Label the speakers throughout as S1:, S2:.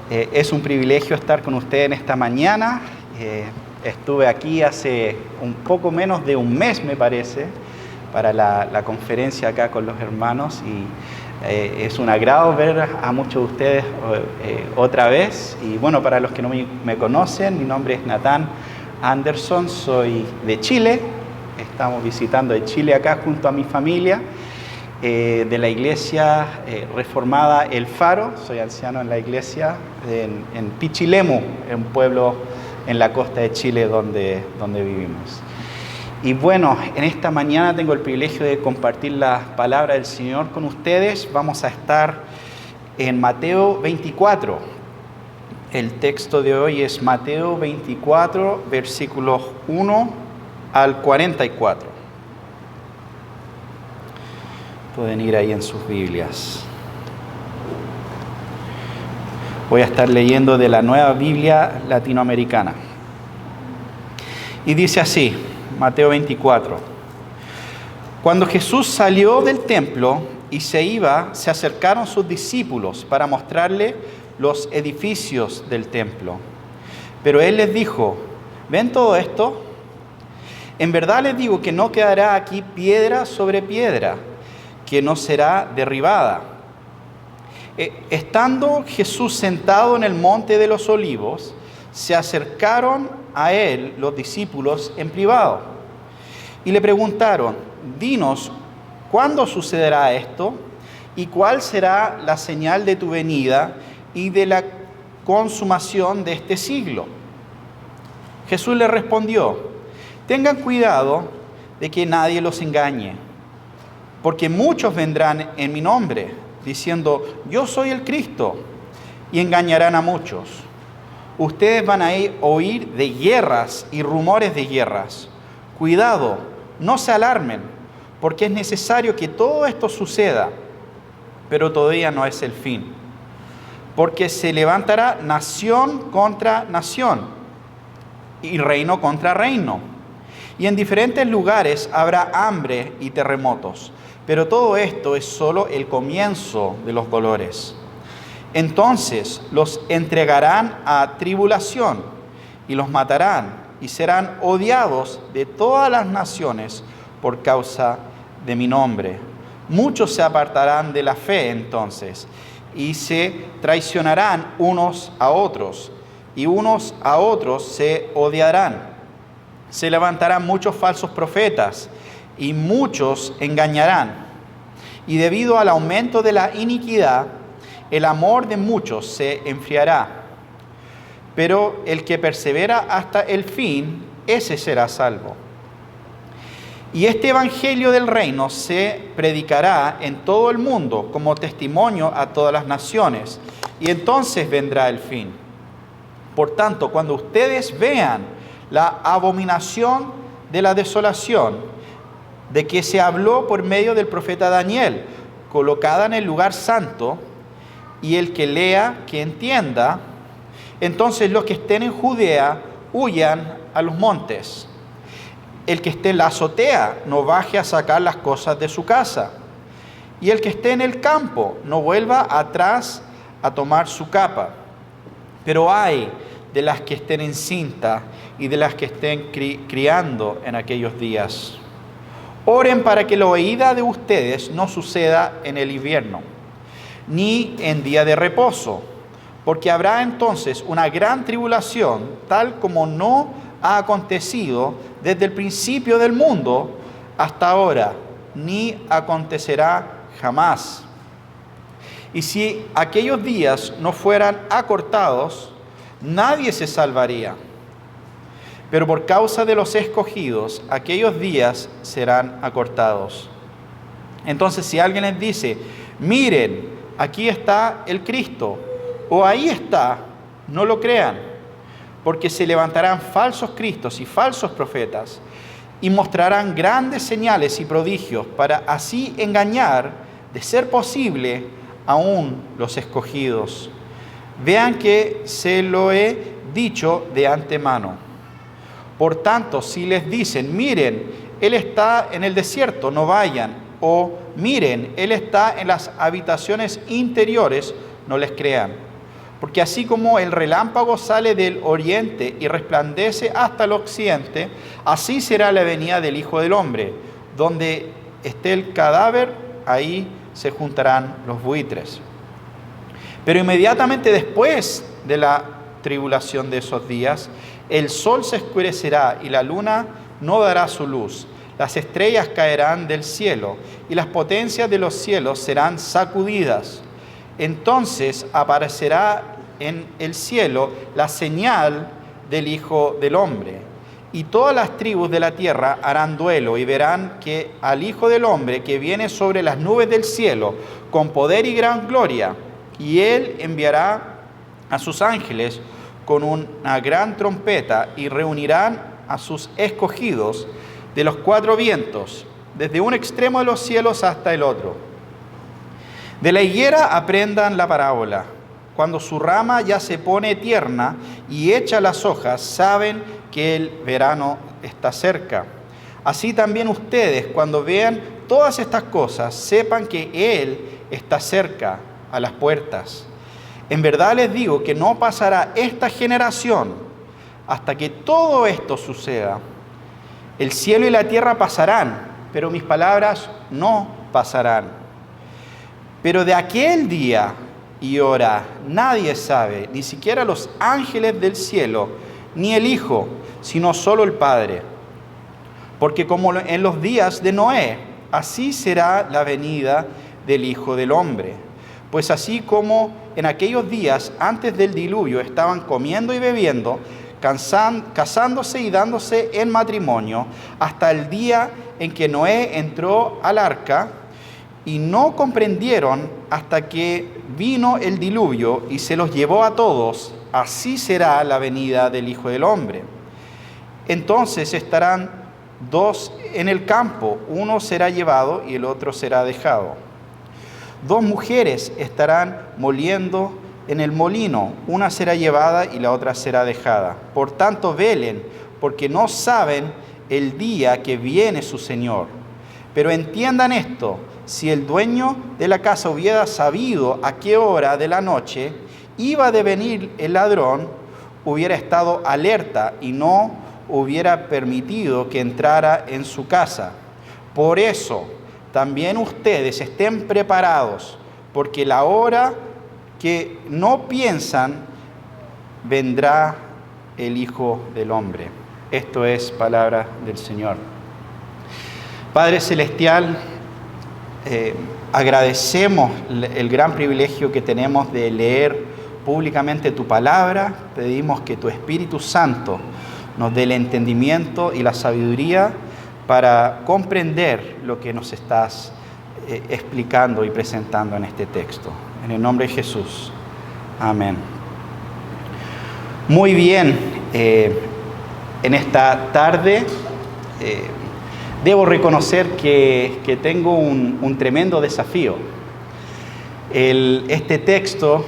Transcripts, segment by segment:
S1: Es un privilegio estar con ustedes en esta mañana. Estuve aquí hace un poco menos de un mes, me parece, para la conferencia acá con los hermanos y es un agrado ver a muchos de ustedes otra vez. Y bueno, para los que no me conocen, mi nombre es Natán Anderson, soy de Chile. Estamos visitando de Chile acá junto a mi familia. De la iglesia reformada El Faro, soy anciano en la iglesia en Pichilemu, en un pueblo en la costa de Chile donde vivimos. Y bueno, en esta mañana tengo el privilegio de compartir la palabra del Señor con ustedes. Vamos a estar en Mateo 24. El texto de hoy es Mateo 24, versículos 1 al 44. Pueden ir ahí en sus Biblias. Voy a estar leyendo de la Nueva Biblia Latinoamericana. Y dice así, Mateo 24. Cuando Jesús salió del templo y se iba, se acercaron sus discípulos para mostrarle los edificios del templo. Pero él les dijo, ¿ven todo esto? En verdad les digo que no quedará aquí piedra sobre piedra que no será derribada. Estando Jesús sentado en el monte de los olivos, se acercaron a él los discípulos en privado y le preguntaron, dinos, ¿cuándo sucederá esto? ¿Y cuál será la señal de tu venida y de la consumación de este siglo? Jesús le respondió, tengan cuidado de que nadie los engañe, porque muchos vendrán en mi nombre, diciendo, yo soy el Cristo, y engañarán a muchos. Ustedes van a oír de guerras y rumores de guerras. Cuidado, no se alarmen, porque es necesario que todo esto suceda, pero todavía no es el fin. Porque se levantará nación contra nación, y reino contra reino. Y en diferentes lugares habrá hambre y terremotos. Pero todo esto es solo el comienzo de los dolores. Entonces los entregarán a tribulación y los matarán y serán odiados de todas las naciones por causa de mi nombre. Muchos se apartarán de la fe entonces y se traicionarán unos a otros y unos a otros se odiarán. Se levantarán muchos falsos profetas y muchos engañarán. Y debido al aumento de la iniquidad, el amor de muchos se enfriará. Pero el que persevera hasta el fin, ese será salvo. Y este evangelio del reino se predicará en todo el mundo como testimonio a todas las naciones. Y entonces vendrá el fin. Por tanto, cuando ustedes vean la abominación de la desolación, de que se habló por medio del profeta Daniel, colocada en el lugar santo, y el que lea, que entienda, entonces los que estén en Judea huyan a los montes. El que esté en la azotea no baje a sacar las cosas de su casa, y el que esté en el campo no vuelva atrás a tomar su capa. Pero ay de las que estén encinta y de las que estén criando en aquellos días. Oren para que la huida de ustedes no suceda en el invierno, ni en día de reposo, porque habrá entonces una gran tribulación, tal como no ha acontecido desde el principio del mundo hasta ahora, ni acontecerá jamás. Y si aquellos días no fueran acortados, nadie se salvaría. Pero por causa de los escogidos, aquellos días serán acortados. Entonces, si alguien les dice, miren, aquí está el Cristo, o ahí está, no lo crean, porque se levantarán falsos cristos y falsos profetas, y mostrarán grandes señales y prodigios para así engañar, de ser posible, aún los escogidos. Vean que se lo he dicho de antemano. Por tanto, si les dicen, miren, Él está en el desierto, no vayan. O miren, Él está en las habitaciones interiores, no les crean. Porque así como el relámpago sale del oriente y resplandece hasta el occidente, así será la venida del Hijo del Hombre. Donde esté el cadáver, ahí se juntarán los buitres. Pero inmediatamente después de la tribulación de esos días, el sol se oscurecerá y la luna no dará su luz. Las estrellas caerán del cielo y las potencias de los cielos serán sacudidas. Entonces aparecerá en el cielo la señal del Hijo del Hombre. Y todas las tribus de la tierra harán duelo y verán que al Hijo del Hombre que viene sobre las nubes del cielo con poder y gran gloria. Y Él enviará a sus ángeles con una gran trompeta y reunirán a sus escogidos de los cuatro vientos, desde un extremo de los cielos hasta el otro. De la higuera aprendan la parábola. Cuando su rama ya se pone tierna y echa las hojas, saben que el verano está cerca. Así también ustedes, cuando vean todas estas cosas, sepan que Él está cerca a las puertas. En verdad les digo que no pasará esta generación hasta que todo esto suceda. El cielo y la tierra pasarán, pero mis palabras no pasarán. Pero de aquel día y hora nadie sabe, ni siquiera los ángeles del cielo, ni el Hijo, sino solo el Padre. Porque como en los días de Noé, así será la venida del Hijo del Hombre. Pues así como en aquellos días antes del diluvio estaban comiendo y bebiendo, casándose y dándose en matrimonio, hasta el día en que Noé entró al arca, y no comprendieron hasta que vino el diluvio y se los llevó a todos, así será la venida del Hijo del Hombre. Entonces estarán dos en el campo, uno será llevado y el otro será dejado. Dos mujeres estarán moliendo en el molino, una será llevada y la otra será dejada. Por tanto, velen, porque no saben el día que viene su Señor. Pero entiendan esto, si el dueño de la casa hubiera sabido a qué hora de la noche iba de venir el ladrón, hubiera estado alerta y no hubiera permitido que entrara en su casa. Por eso, también ustedes estén preparados, porque la hora que no piensan vendrá el Hijo del Hombre. Esto es palabra del Señor. Padre Celestial, agradecemos el gran privilegio que tenemos de leer públicamente tu palabra. Pedimos que tu Espíritu Santo nos dé el entendimiento y la sabiduría para comprender lo que nos estás explicando y presentando en este texto. En el nombre de Jesús. Amén. Muy bien, en esta tarde debo reconocer que tengo un tremendo desafío. Este texto,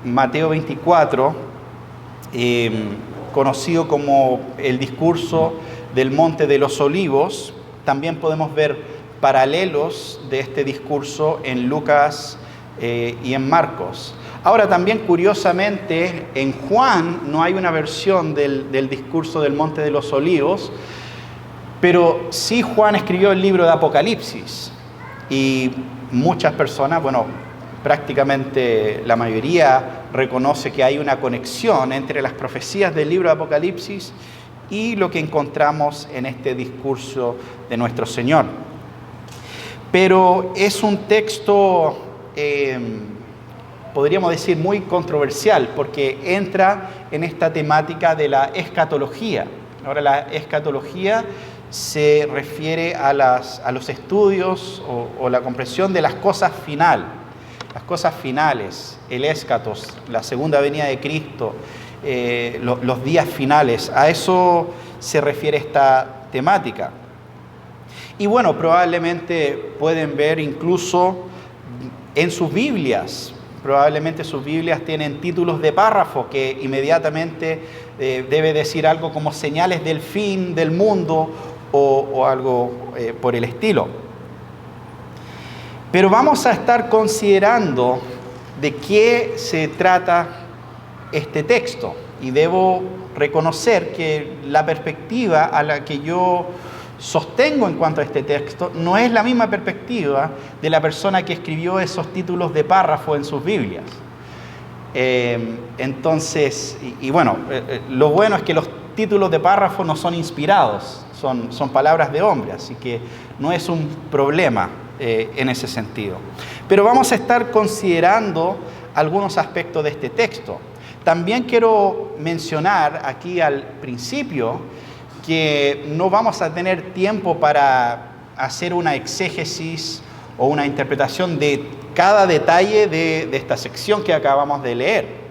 S1: Mateo 24, conocido como el discurso del Monte de los Olivos, también podemos ver paralelos de este discurso en Lucas y en Marcos. Ahora también, curiosamente, en Juan no hay una versión del discurso del Monte de los Olivos, pero sí Juan escribió el libro de Apocalipsis y muchas personas, prácticamente la mayoría reconoce que hay una conexión entre las profecías del libro de Apocalipsis y lo que encontramos en este discurso de nuestro Señor. Pero es un texto, podríamos decir, muy controversial porque entra en esta temática de la escatología. Ahora, la escatología se refiere a los estudios o la comprensión de las cosas finales, el escatos, la segunda venida de Cristo, los días finales. A eso se refiere esta temática. Y probablemente pueden ver incluso en sus Biblias, probablemente sus Biblias tienen títulos de párrafo que inmediatamente debe decir algo como señales del fin del mundo o algo por el estilo. Pero vamos a estar considerando de qué se trata este texto. Y debo reconocer que la perspectiva a la que yo sostengo en cuanto a este texto no es la misma perspectiva de la persona que escribió esos títulos de párrafo en sus Biblias. Entonces, lo bueno es que los títulos de párrafo no son inspirados, son palabras de hombre, así que no es un problema en ese sentido. Pero vamos a estar considerando algunos aspectos de este texto. También quiero mencionar aquí al principio que no vamos a tener tiempo para hacer una exégesis o una interpretación de cada detalle de esta sección que acabamos de leer.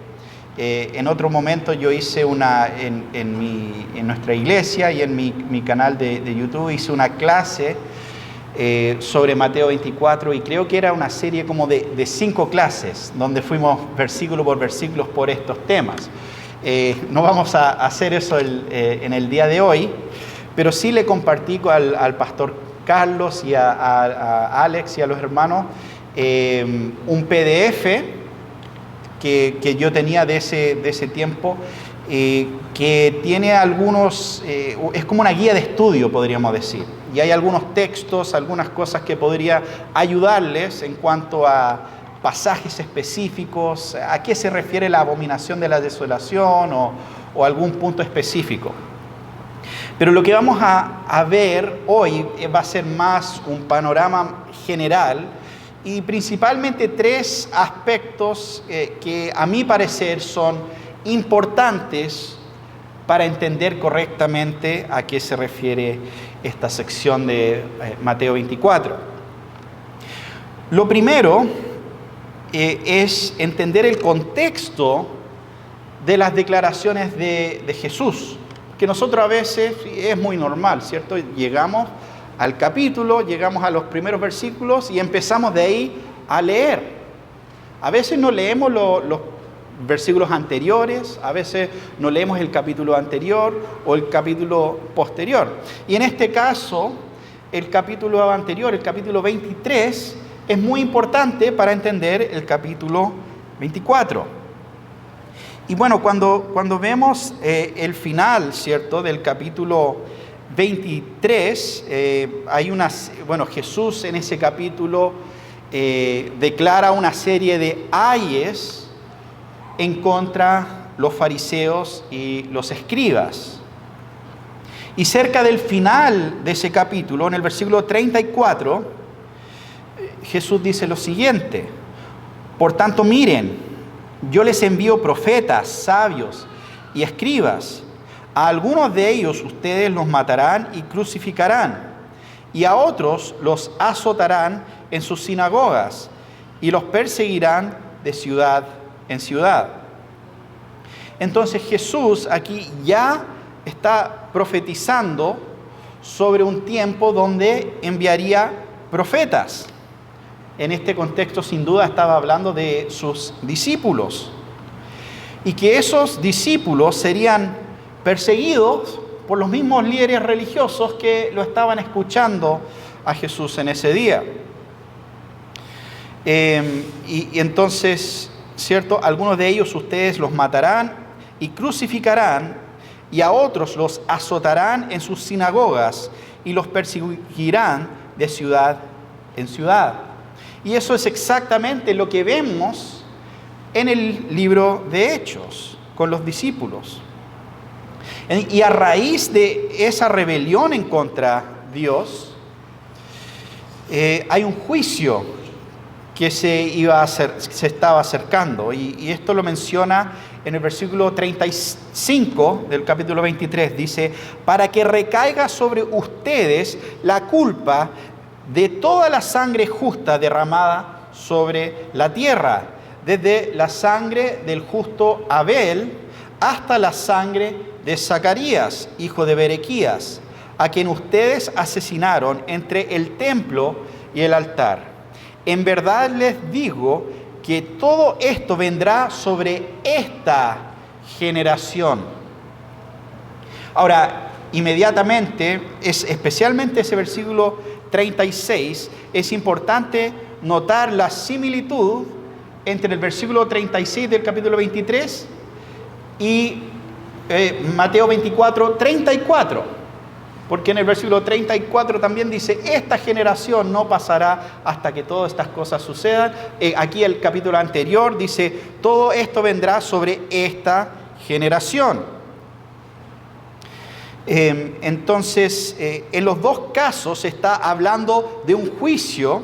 S1: En otro momento yo hice en nuestra iglesia y en mi canal de YouTube hice una clase sobre Mateo 24 y creo que era una serie como de 5 clases donde fuimos versículo por versículo por estos temas. No vamos a hacer eso en el día de hoy, pero sí le compartí al pastor Carlos y a Alex y a los hermanos un PDF que yo tenía de ese tiempo, que tiene algunos, es como una guía de estudio, podríamos decir. Y hay algunos textos, algunas cosas que podría ayudarles en cuanto a pasajes específicos, a qué se refiere la abominación de la desolación o algún punto específico. Pero lo que vamos a ver hoy va a ser más un panorama general y principalmente 3 aspectos que a mi parecer son importantes para entender correctamente a qué se refiere esta sección de Mateo 24. Lo primero es entender el contexto de las declaraciones de Jesús, que nosotros a veces es muy normal, ¿cierto? Llegamos al capítulo, llegamos a los primeros versículos y empezamos de ahí a leer. A veces no leemos los versículos anteriores, a veces no leemos el capítulo anterior o el capítulo posterior. Y en este caso, el capítulo anterior, el capítulo 23, es muy importante para entender el capítulo 24. Y bueno, cuando vemos el final, ¿cierto?, del capítulo 23, Jesús en ese capítulo declara una serie de ayes en contra los fariseos y los escribas. Y cerca del final de ese capítulo, en el versículo 34, Jesús dice lo siguiente: por tanto, miren, yo les envío profetas, sabios y escribas. A algunos de ellos ustedes los matarán y crucificarán, y a otros los azotarán en sus sinagogas y los perseguirán de ciudad en ciudad. Entonces Jesús aquí ya está profetizando sobre un tiempo donde enviaría profetas. En este contexto, sin duda, estaba hablando de sus discípulos. Y que esos discípulos serían perseguidos por los mismos líderes religiosos que lo estaban escuchando a Jesús en ese día. Y entonces, ¿cierto? Algunos de ellos ustedes los matarán y crucificarán, y a otros los azotarán en sus sinagogas y los perseguirán de ciudad en ciudad. Y eso es exactamente lo que vemos en el libro de Hechos con los discípulos. Y a raíz de esa rebelión en contra de Dios, hay un juicio que se estaba acercando. Y esto lo menciona en el versículo 35 del capítulo 23. Dice: para que recaiga sobre ustedes la culpa de toda la sangre justa derramada sobre la tierra, desde la sangre del justo Abel hasta la sangre de Zacarías, hijo de Berequías, a quien ustedes asesinaron entre el templo y el altar. En verdad les digo que todo esto vendrá sobre esta generación. Ahora, inmediatamente, especialmente ese versículo 36, es importante notar la similitud entre el versículo 36 del capítulo 23 y Mateo 24, 34, porque en el versículo 34 también dice, esta generación no pasará hasta que todas estas cosas sucedan. Aquí el capítulo anterior dice, todo esto vendrá sobre esta generación. Entonces, en los dos casos se está hablando de un juicio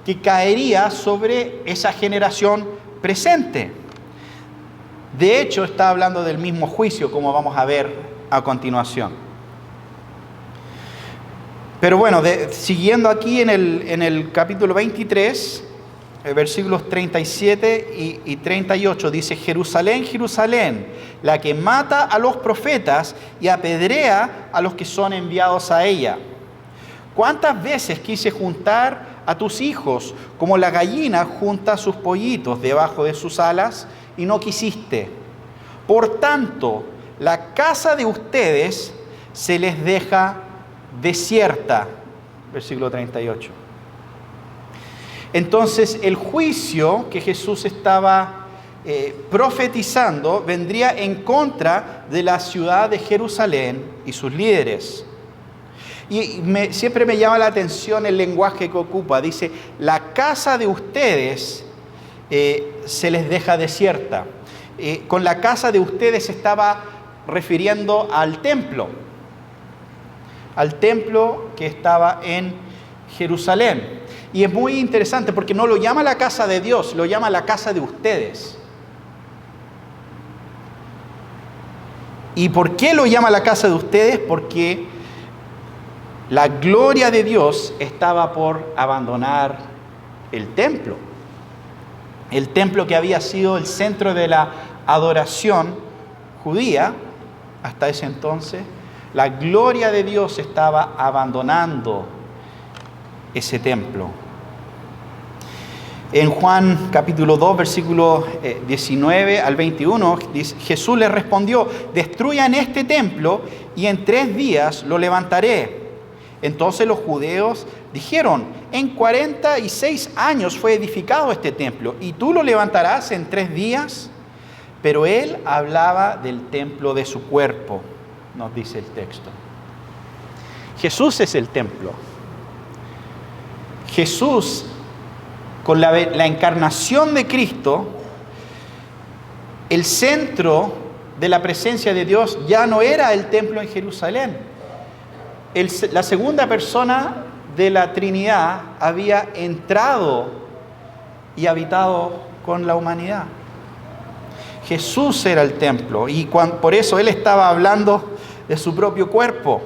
S1: que caería sobre esa generación presente. De hecho, está hablando del mismo juicio, como vamos a ver a continuación. Pero bueno, siguiendo aquí en el capítulo 23, versículos 37 y 38, dice, Jerusalén, Jerusalén, la que mata a los profetas y apedrea a los que son enviados a ella. ¿Cuántas veces quise juntar a tus hijos como la gallina junta sus pollitos debajo de sus alas y no quisiste? Por tanto, la casa de ustedes se les deja desierta. Versículo 38. Entonces, el juicio que Jesús estaba profetizando vendría en contra de la ciudad de Jerusalén y sus líderes. Y siempre me llama la atención el lenguaje que ocupa. Dice, la casa de ustedes se les deja desierta. Con la casa de ustedes se estaba refiriendo al templo que estaba en Jerusalén. Y es muy interesante porque no lo llama la casa de Dios, lo llama la casa de ustedes. ¿Y por qué lo llama la casa de ustedes? Porque la gloria de Dios estaba por abandonar el templo. El templo que había sido el centro de la adoración judía hasta ese entonces. La gloria de Dios estaba abandonando ese templo. En Juan capítulo 2, versículo 19 al 21, dice, Jesús les respondió, destruyan este templo y en 3 días lo levantaré. Entonces los judeos dijeron, en 46 años fue edificado este templo y tú lo levantarás en 3 días. Pero él hablaba del templo de su cuerpo, nos dice el texto. Jesús es el templo. Jesús, con la encarnación de Cristo, el centro de la presencia de Dios ya no era el templo en Jerusalén. La segunda persona de la Trinidad había entrado y habitado con la humanidad. Jesús era el templo y por eso Él estaba hablando de su propio cuerpo.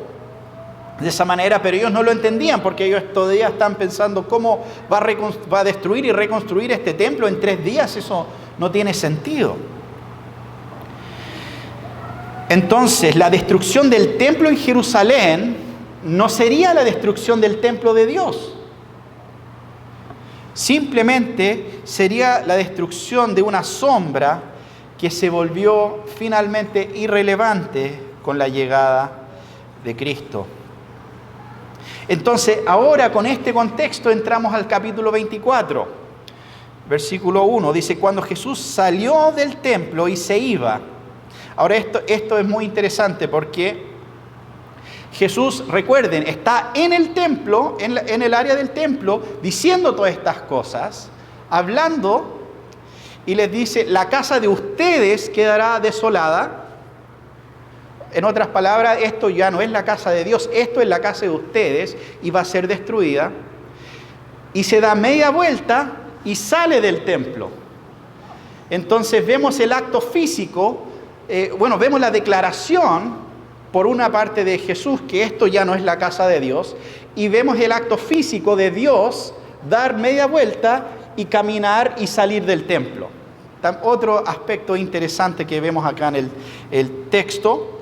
S1: De esa manera, pero ellos no lo entendían porque ellos todavía están pensando cómo va a destruir y reconstruir este templo en 3 días. Eso no tiene sentido. Entonces, la destrucción del templo en Jerusalén no sería la destrucción del templo de Dios. Simplemente sería la destrucción de una sombra que se volvió finalmente irrelevante con la llegada de Cristo. Entonces, ahora con este contexto entramos al capítulo 24, versículo 1. Dice, cuando Jesús salió del templo y se iba. Ahora esto es muy interesante porque Jesús, recuerden, está en el templo, en el área del templo, diciendo todas estas cosas, hablando, y les dice, la casa de ustedes quedará desolada. En otras palabras, esto ya no es la casa de Dios, esto es la casa de ustedes y va a ser destruida. Y se da media vuelta y sale del templo. Entonces vemos el acto físico, vemos la declaración por una parte de Jesús que esto ya no es la casa de Dios, y vemos el acto físico de Dios dar media vuelta y caminar y salir del templo. Otro aspecto interesante que vemos acá en el texto.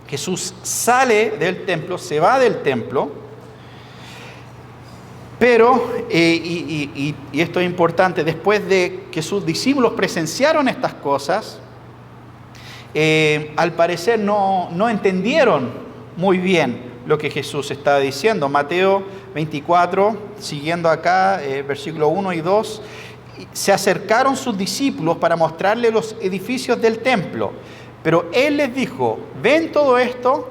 S1: Jesús sale del templo, se va del templo, pero, y esto es importante, después de que sus discípulos presenciaron estas cosas, al parecer no entendieron muy bien lo que Jesús estaba diciendo. Mateo 24, siguiendo acá, versículo 1 y 2, se acercaron sus discípulos para mostrarle los edificios del templo. Pero él les dijo, ¿ven todo esto?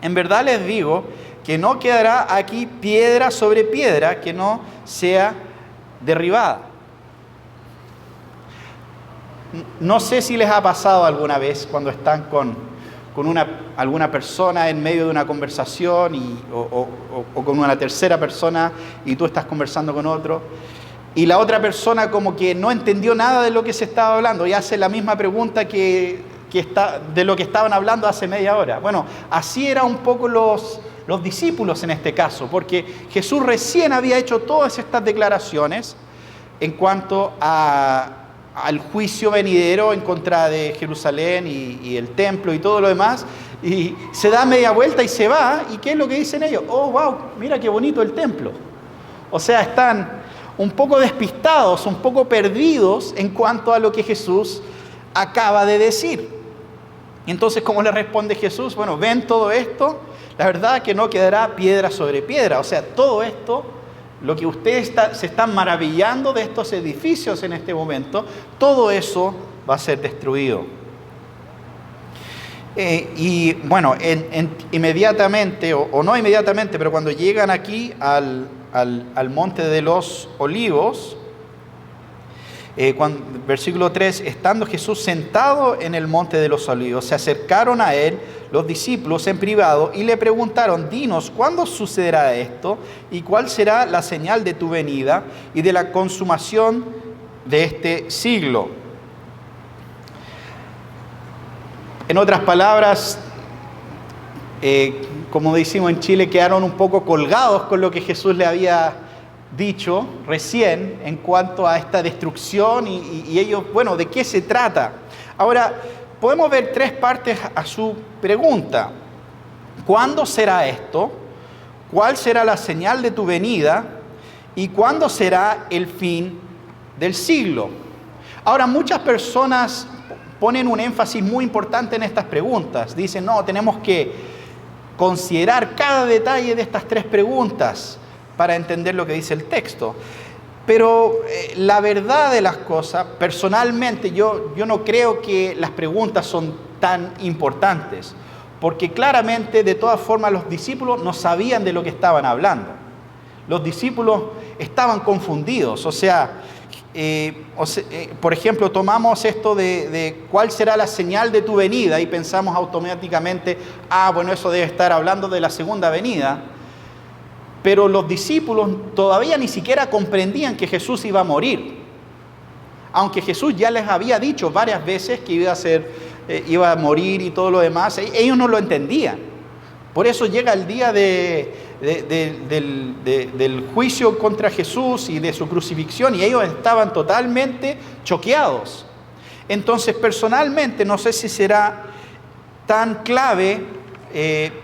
S1: En verdad les digo que no quedará aquí piedra sobre piedra que no sea derribada. No sé si les ha pasado alguna vez cuando están con alguna persona en medio de una conversación o con una tercera persona y tú estás conversando con otro y la otra persona como que no entendió nada de lo que se estaba hablando y hace la misma pregunta de lo que estaban hablando hace media hora. Bueno, así eran un poco los discípulos en este caso, porque Jesús recién había hecho todas estas declaraciones en cuanto al juicio venidero en contra de Jerusalén y el templo y todo lo demás, y se da media vuelta y se va, ¿y qué es lo que dicen ellos? Oh, wow, mira qué bonito el templo. O sea, están un poco despistados, un poco perdidos en cuanto a lo que Jesús acaba de decir. Y entonces, ¿cómo le responde Jesús? Bueno, ven todo esto, la verdad que no quedará piedra sobre piedra. O sea, todo esto, lo que ustedes se están maravillando de estos edificios en este momento, todo eso va a ser destruido. Y bueno, inmediatamente, o no inmediatamente, pero cuando llegan aquí al monte de los olivos, versículo 3, estando Jesús sentado en el monte de los olivos, se acercaron a él los discípulos en privado y le preguntaron, dinos, ¿cuándo sucederá esto? ¿Y cuál será la señal de tu venida y de la consumación de este siglo? En otras palabras, como decimos en Chile, quedaron un poco colgados con lo que Jesús le había dicho recién en cuanto a esta destrucción y ellos, bueno, ¿de qué se trata? Ahora, podemos ver tres partes a su pregunta. ¿Cuándo será esto? ¿Cuál será la señal de tu venida? ¿Y cuándo será el fin del siglo? Ahora, muchas personas ponen un énfasis muy importante en estas preguntas. Dicen, no, tenemos que considerar cada detalle de estas tres preguntas para entender lo que dice el texto. Pero la verdad de las cosas, personalmente, yo no creo que las preguntas son tan importantes, porque claramente, de todas formas, los discípulos no sabían de lo que estaban hablando. Los discípulos estaban confundidos, por ejemplo, tomamos esto de cuál será la señal de tu venida y pensamos automáticamente, bueno, eso debe estar hablando de la segunda venida. Pero los discípulos todavía ni siquiera comprendían que Jesús iba a morir. Aunque Jesús ya les había dicho varias veces que iba a morir y todo lo demás, ellos no lo entendían. Por eso llega el día del juicio contra Jesús y de su crucifixión y ellos estaban totalmente choqueados. Entonces, personalmente, no sé si será tan clave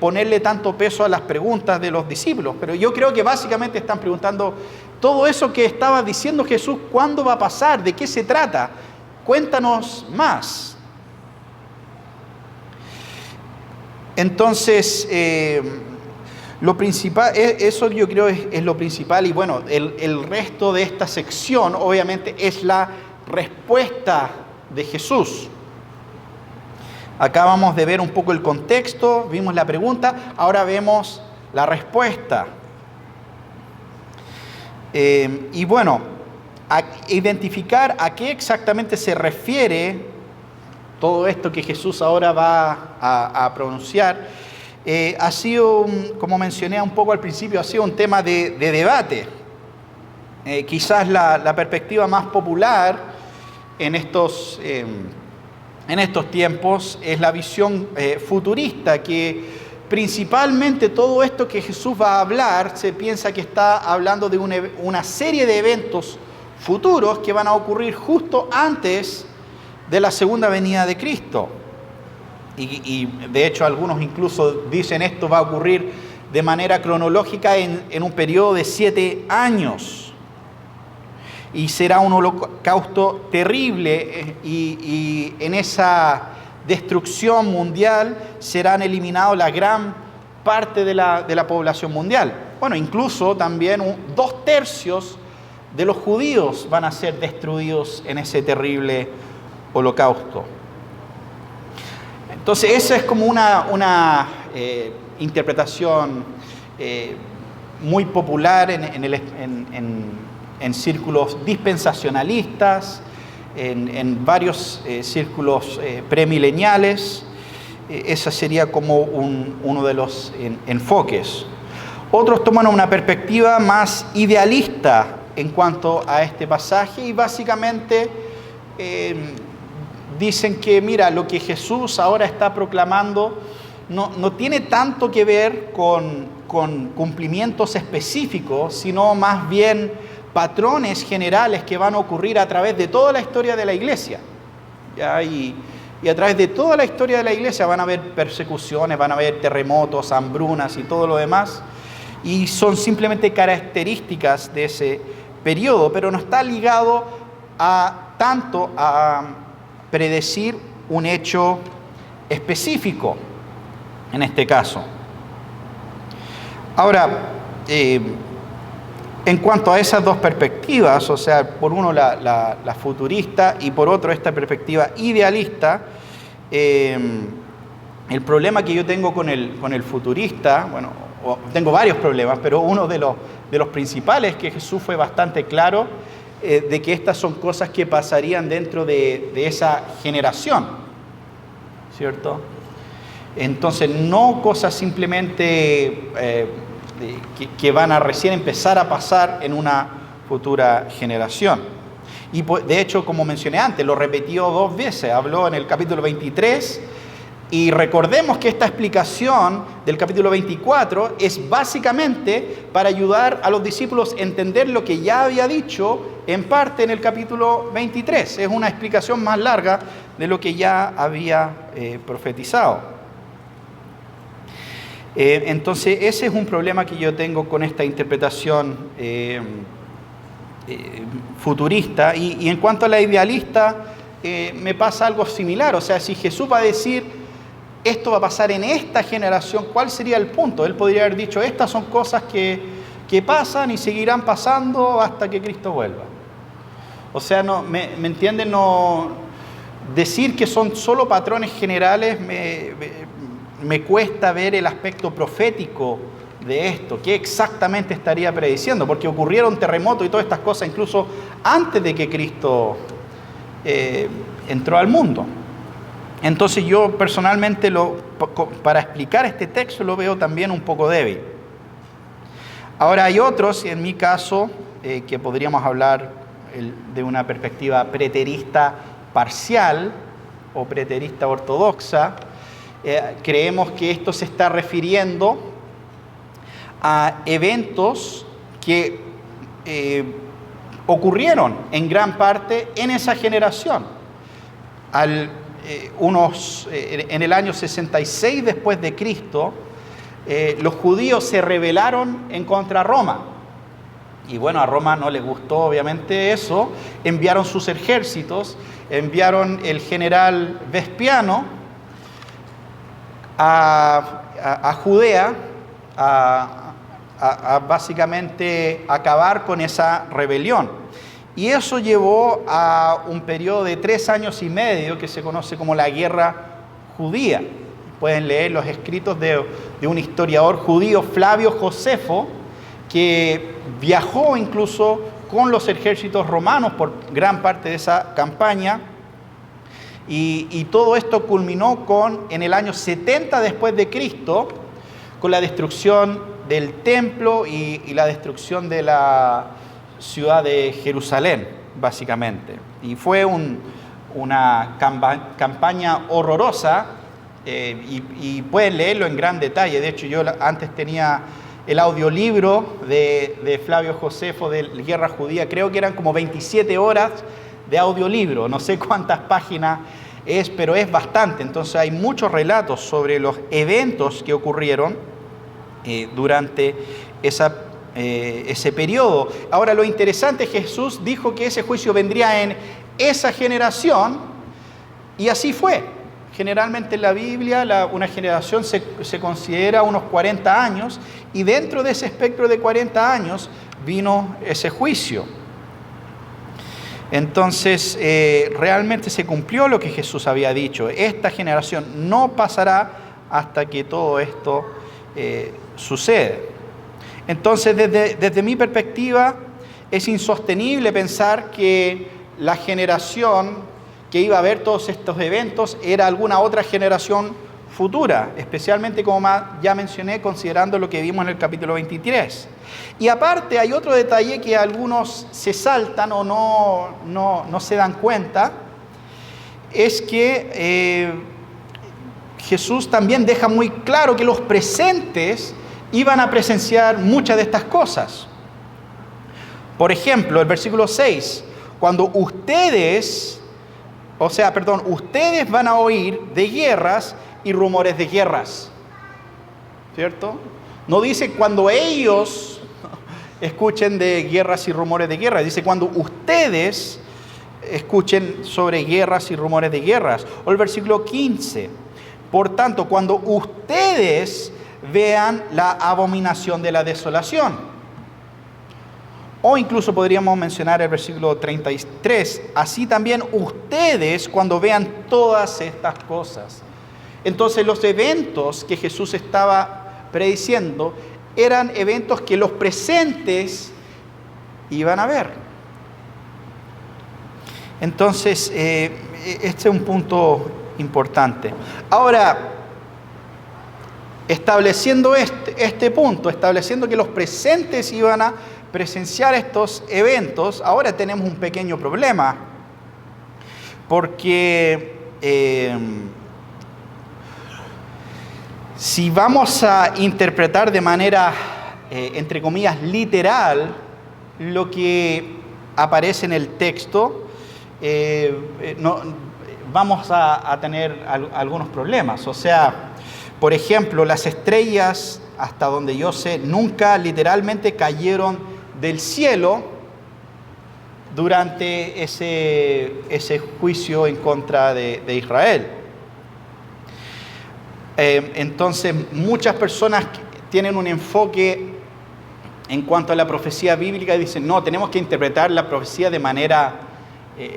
S1: ponerle tanto peso a las preguntas de los discípulos, pero yo creo que básicamente están preguntando todo eso que estaba diciendo Jesús, ¿cuándo va a pasar? ¿De qué se trata? Cuéntanos más. Entonces, lo principal, eso yo creo es lo principal y bueno, el resto de esta sección obviamente es la respuesta de Jesús. Acabamos de ver un poco el contexto, vimos la pregunta, ahora vemos la respuesta. Y bueno, a identificar a qué exactamente se refiere todo esto que Jesús ahora va a pronunciar, ha sido, como mencioné un poco al principio, ha sido un tema de debate. Quizás la perspectiva más popular en estos tiempos es la visión futurista, que principalmente todo esto que Jesús va a hablar, se piensa que está hablando de una serie de eventos futuros que van a ocurrir justo antes de la segunda venida de Cristo. Y de hecho algunos incluso dicen esto va a ocurrir de manera cronológica en un periodo de 7 años. Y será un holocausto terrible y en esa destrucción mundial serán eliminados la gran parte de la población mundial. Bueno, incluso también 2/3 de los judíos van a ser destruidos en ese terrible holocausto. Entonces esa es como una interpretación muy popular en círculos dispensacionalistas, en varios círculos premileniales. Ese sería como uno de los enfoques. Otros toman una perspectiva más idealista en cuanto a este pasaje y básicamente dicen que, mira, lo que Jesús ahora está proclamando no tiene tanto que ver con cumplimientos específicos, sino más bien patrones generales que van a ocurrir a través de toda la historia de la iglesia. ¿Ya? Y a través de toda la historia de la iglesia van a haber persecuciones, van a haber terremotos, hambrunas y todo lo demás. Y son simplemente características de ese periodo, pero no está ligado tanto a predecir un hecho específico en este caso. Ahora, en cuanto a esas dos perspectivas, o sea, por uno la futurista y por otro esta perspectiva idealista, el problema que yo tengo con el futurista, bueno, tengo varios problemas, pero uno de los principales es que Jesús fue bastante claro de que estas son cosas que pasarían dentro de esa generación, ¿cierto? Entonces, no cosas simplemente que van a recién empezar a pasar en una futura generación. Y de hecho, como mencioné antes, lo repitió 2 veces, habló en el capítulo 23, y recordemos que esta explicación del capítulo 24 es básicamente para ayudar a los discípulos a entender lo que ya había dicho en parte en el capítulo 23. Es una explicación más larga de lo que ya había profetizado. Entonces, ese es un problema que yo tengo con esta interpretación futurista. Y en cuanto a la idealista, me pasa algo similar. O sea, si Jesús va a decir, esto va a pasar en esta generación, ¿cuál sería el punto? Él podría haber dicho, estas son cosas que pasan y seguirán pasando hasta que Cristo vuelva. O sea, no, ¿me entienden? No, decir que son solo patrones generales me cuesta ver el aspecto profético de esto, qué exactamente estaría prediciendo, porque ocurrieron terremotos y todas estas cosas incluso antes de que Cristo entró al mundo. Entonces yo personalmente para explicar este texto lo veo también un poco débil. Ahora hay otros, y en mi caso, que podríamos hablar de una perspectiva preterista parcial o preterista ortodoxa. Creemos que esto se está refiriendo a eventos que ocurrieron en gran parte en esa generación. En el año 66 después de Cristo, los judíos se rebelaron en contra de Roma. Y bueno, a Roma no les gustó obviamente eso, enviaron sus ejércitos, enviaron el general Vespiano a Judea a básicamente acabar con esa rebelión. Y eso llevó a un periodo de 3 años y medio que se conoce como la Guerra Judía. Pueden leer los escritos de un historiador judío, Flavio Josefo, que viajó incluso con los ejércitos romanos por gran parte de esa campaña. Y todo esto culminó en el año 70 después de Cristo, con la destrucción del templo y la destrucción de la ciudad de Jerusalén, básicamente. Y fue una campaña horrorosa, y pueden leerlo en gran detalle. De hecho, yo antes tenía el audiolibro de Flavio Josefo de Guerra Judía, creo que eran como 27 horas de audiolibro, no sé cuántas páginas es, pero es bastante. Entonces hay muchos relatos sobre los eventos que ocurrieron durante ese periodo. Ahora, lo interesante es que Jesús dijo que ese juicio vendría en esa generación, y así fue. Generalmente en la Biblia una generación se considera unos 40 años, y dentro de ese espectro de 40 años vino ese juicio. Entonces, realmente se cumplió lo que Jesús había dicho. Esta generación no pasará hasta que todo esto sucede. Entonces, desde mi perspectiva, es insostenible pensar que la generación que iba a ver todos estos eventos era alguna otra generación futura, especialmente, como ya mencioné, considerando lo que vimos en el capítulo 23. Y aparte hay otro detalle que algunos se saltan o no se dan cuenta, es que Jesús también deja muy claro que los presentes iban a presenciar muchas de estas cosas. Por ejemplo, el versículo 6, cuando ustedes van a oír de guerras y rumores de guerras, ¿cierto? No dice cuando ellos escuchen de guerras y rumores de guerras, dice cuando ustedes escuchen sobre guerras y rumores de guerras. O el versículo 15, por tanto, cuando ustedes vean la abominación de la desolación. O incluso podríamos mencionar el versículo 33, así también ustedes cuando vean todas estas cosas. Entonces los eventos que Jesús estaba prediciendo eran eventos que los presentes iban a ver. Entonces, este es un punto importante. Ahora, estableciendo este punto, estableciendo que los presentes iban a presenciar estos eventos, ahora tenemos un pequeño problema, porque si vamos a interpretar de manera, entre comillas, literal, lo que aparece en el texto, vamos a tener algunos problemas. O sea, por ejemplo, las estrellas, hasta donde yo sé, nunca literalmente cayeron del cielo durante ese juicio en contra de Israel. Entonces, muchas personas tienen un enfoque en cuanto a la profecía bíblica y dicen, no, tenemos que interpretar la profecía de manera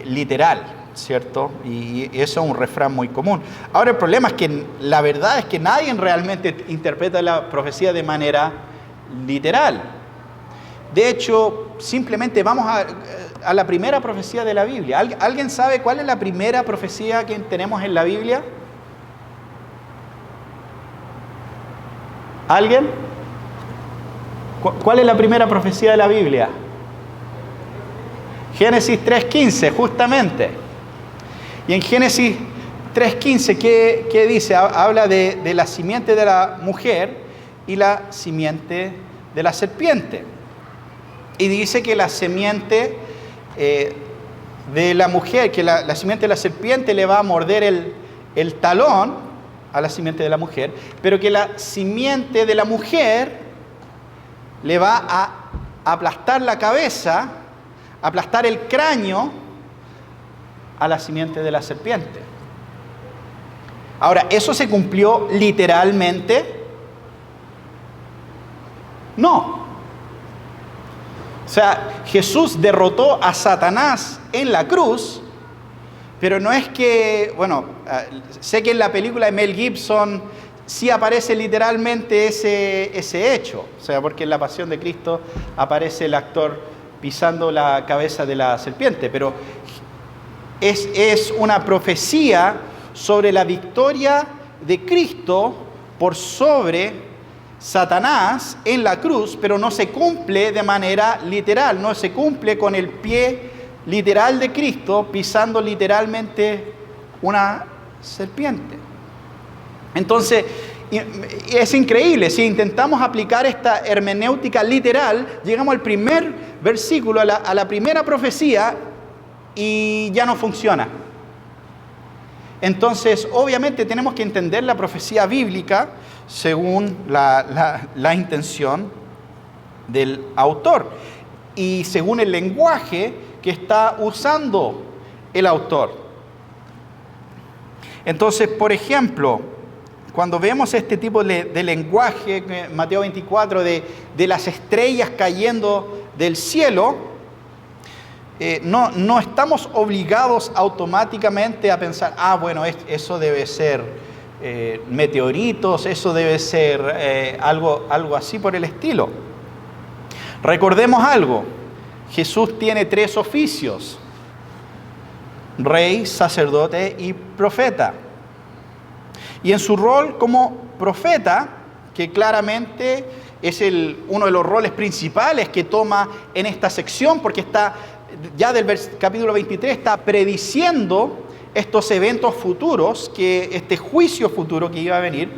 S1: literal, ¿cierto? Y eso es un refrán muy común. Ahora, el problema es que la verdad es que nadie realmente interpreta la profecía de manera literal. De hecho, simplemente vamos a la primera profecía de la Biblia. ¿Alguien sabe cuál es la primera profecía que tenemos en la Biblia? ¿Alguien? ¿Cuál es la primera profecía de la Biblia? Génesis 3:15, justamente. Y en Génesis 3:15, ¿qué dice? Habla de la simiente de la mujer y la simiente de la serpiente. Y dice que la simiente de la mujer, que la simiente de la serpiente le va a morder el talón a la simiente de la mujer, pero que la simiente de la mujer le va a aplastar la cabeza, aplastar el cráneo a la simiente de la serpiente. Ahora, ¿eso se cumplió literalmente? No. O sea, Jesús derrotó a Satanás en la cruz, pero no es que, bueno, sé que en la película de Mel Gibson sí aparece literalmente ese hecho, o sea, porque en La Pasión de Cristo aparece el actor pisando la cabeza de la serpiente, pero es una profecía sobre la victoria de Cristo por sobre Satanás en la cruz, pero no se cumple de manera literal, no se cumple con el pie literal de Cristo pisando literalmente una serpiente. Entonces, es increíble, si intentamos aplicar esta hermenéutica literal, llegamos al primer versículo, a la primera profecía, y ya no funciona. Entonces, obviamente tenemos que entender la profecía bíblica según la intención del autor y según el lenguaje que está usando el autor. Entonces, por ejemplo, cuando vemos este tipo de lenguaje, Mateo 24, de las estrellas cayendo del cielo, no estamos obligados automáticamente a pensar, bueno, eso debe ser meteoritos, eso debe ser algo así por el estilo. Recordemos algo, Jesús tiene 3 oficios: rey, sacerdote y profeta. Y en su rol como profeta, que claramente es uno de los roles principales que toma en esta sección, porque está ya del capítulo 23, está prediciendo estos eventos futuros, este juicio futuro que iba a venir,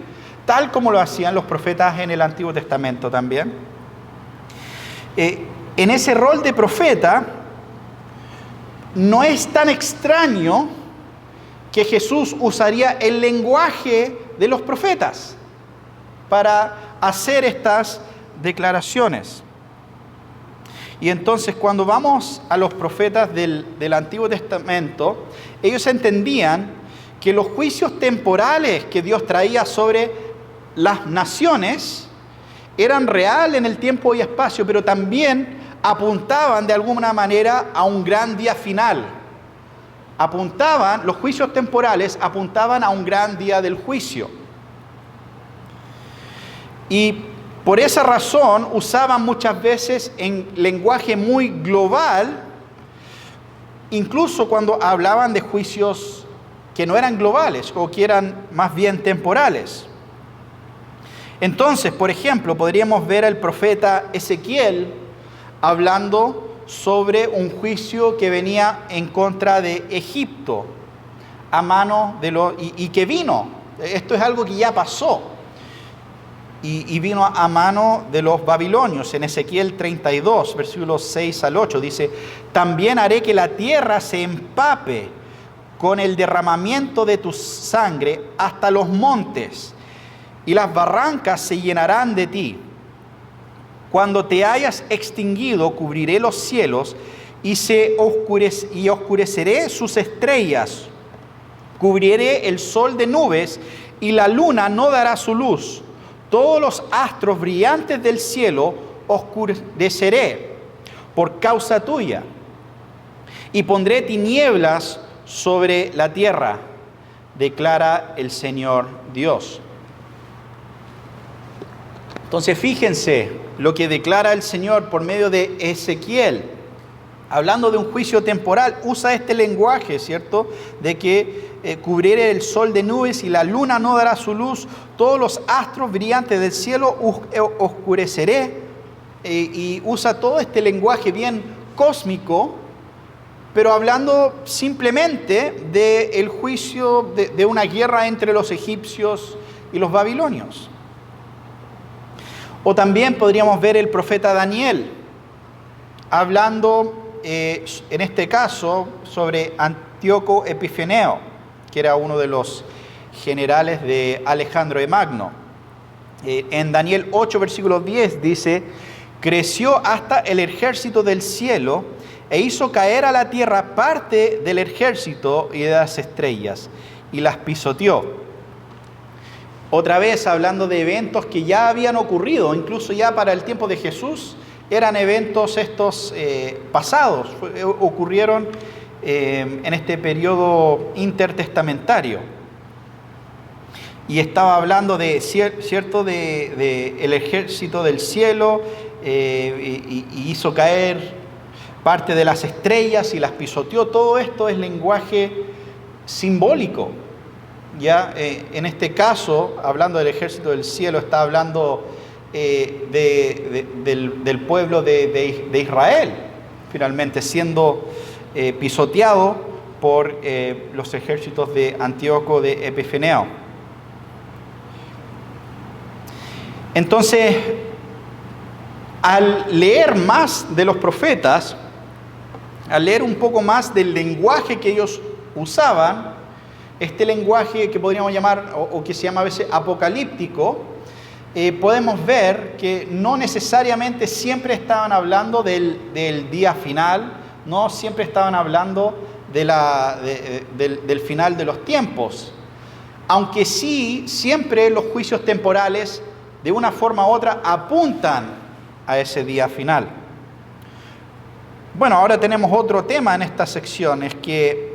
S1: tal como lo hacían los profetas en el Antiguo Testamento también. En ese rol de profeta, no es tan extraño que Jesús usaría el lenguaje de los profetas para hacer estas declaraciones. Y entonces, cuando vamos a los profetas del Antiguo Testamento, ellos entendían que los juicios temporales que Dios traía sobre las naciones eran reales en el tiempo y espacio, pero también apuntaban de alguna manera a un gran día final. Los juicios temporales apuntaban a un gran día del juicio. Y por esa razón usaban muchas veces en lenguaje muy global, incluso cuando hablaban de juicios que no eran globales o que eran más bien temporales. Entonces, por ejemplo, podríamos ver al profeta Ezequiel hablando sobre un juicio que venía en contra de Egipto a mano y que vino. Esto es algo que ya pasó. Y vino a mano de los babilonios. En Ezequiel 32, versículos 6 al 8, dice: también haré que la tierra se empape con el derramamiento de tu sangre hasta los montes, y las barrancas se llenarán de ti. Cuando te hayas extinguido, cubriré los cielos y oscureceré sus estrellas. Cubriré el sol de nubes y la luna no dará su luz. Todos los astros brillantes del cielo oscureceré por causa tuya. Y pondré tinieblas sobre la tierra, declara el Señor Dios. Entonces fíjense lo que declara el Señor por medio de Ezequiel. Hablando de un juicio temporal, usa este lenguaje, ¿cierto? De que cubriré el sol de nubes y la luna no dará su luz, todos los astros brillantes del cielo oscureceré, y usa todo este lenguaje bien cósmico, pero hablando simplemente del juicio de una guerra entre los egipcios y los babilonios. O también podríamos ver el profeta Daniel, hablando en este caso sobre Antíoco Epifaneo, que era uno de los generales de Alejandro de Magno. En Daniel 8, versículo 10 dice: creció hasta el ejército del cielo e hizo caer a la tierra parte del ejército y de las estrellas, y las pisoteó. Otra vez hablando de eventos que ya habían ocurrido, incluso ya para el tiempo de Jesús, eran eventos estos pasados, ocurrieron en este periodo intertestamentario. Y estaba hablando de el ejército del cielo, y hizo caer parte de las estrellas y las pisoteó. Todo esto es lenguaje simbólico. Ya en este caso, hablando del ejército del cielo, está hablando del pueblo de Israel, finalmente siendo pisoteado por los ejércitos de Antíoco de Epifaneo. Entonces, al leer más de los profetas, al leer un poco más del lenguaje que ellos usaban, este lenguaje que podríamos llamar, o que se llama a veces apocalíptico, podemos ver que no necesariamente siempre estaban hablando del día final, no siempre estaban hablando del final de los tiempos, aunque sí siempre los juicios temporales de una forma u otra apuntan a ese día final. Bueno, ahora tenemos otro tema en esta sección, es que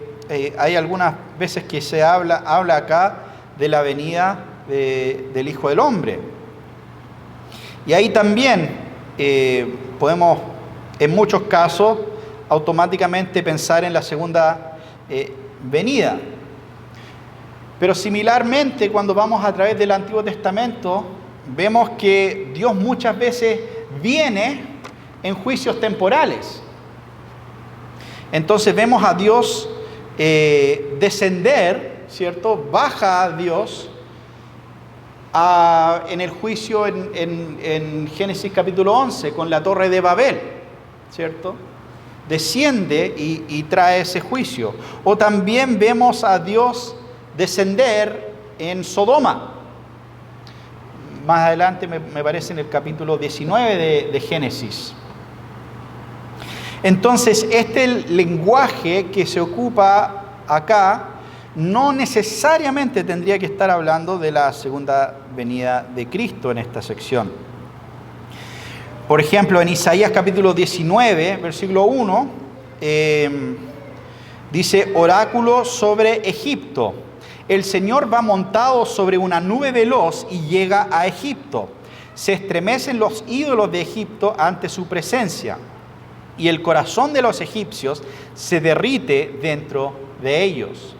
S1: hay algunas veces que se habla acá de la venida del Hijo del Hombre. Y ahí también podemos, en muchos casos, automáticamente pensar en la segunda venida. Pero similarmente, cuando vamos a través del Antiguo Testamento, vemos que Dios muchas veces viene en juicios temporales. Entonces vemos a Dios descender, ¿cierto? Baja a Dios en el juicio en Génesis capítulo 11 con la Torre de Babel, ¿cierto? Desciende y trae ese juicio. O también vemos a Dios descender en Sodoma. Más adelante me parece en el capítulo 19 de Génesis. Entonces, este lenguaje que se ocupa acá no necesariamente tendría que estar hablando de la segunda venida de Cristo en esta sección. Por ejemplo, en Isaías capítulo 19, versículo 1, dice, oráculo sobre Egipto. El Señor va montado sobre una nube veloz y llega a Egipto. Se estremecen los ídolos de Egipto ante su presencia, y el corazón de los egipcios se derrite dentro de ellos.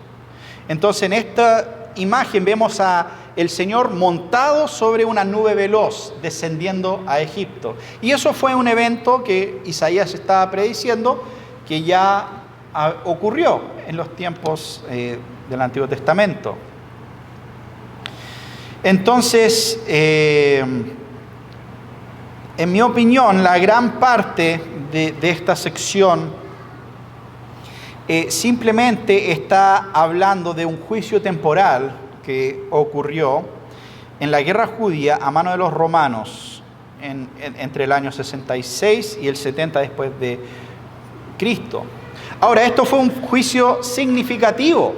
S1: Entonces, en esta imagen vemos a el Señor montado sobre una nube veloz, descendiendo a Egipto. Y eso fue un evento que Isaías estaba prediciendo, que ya ocurrió en los tiempos del Antiguo Testamento. Entonces, en mi opinión, la gran parte de esta sección simplemente está hablando de un juicio temporal que ocurrió en la guerra judía a mano de los romanos entre el año 66 y el 70 después de Cristo. Ahora, esto fue un juicio significativo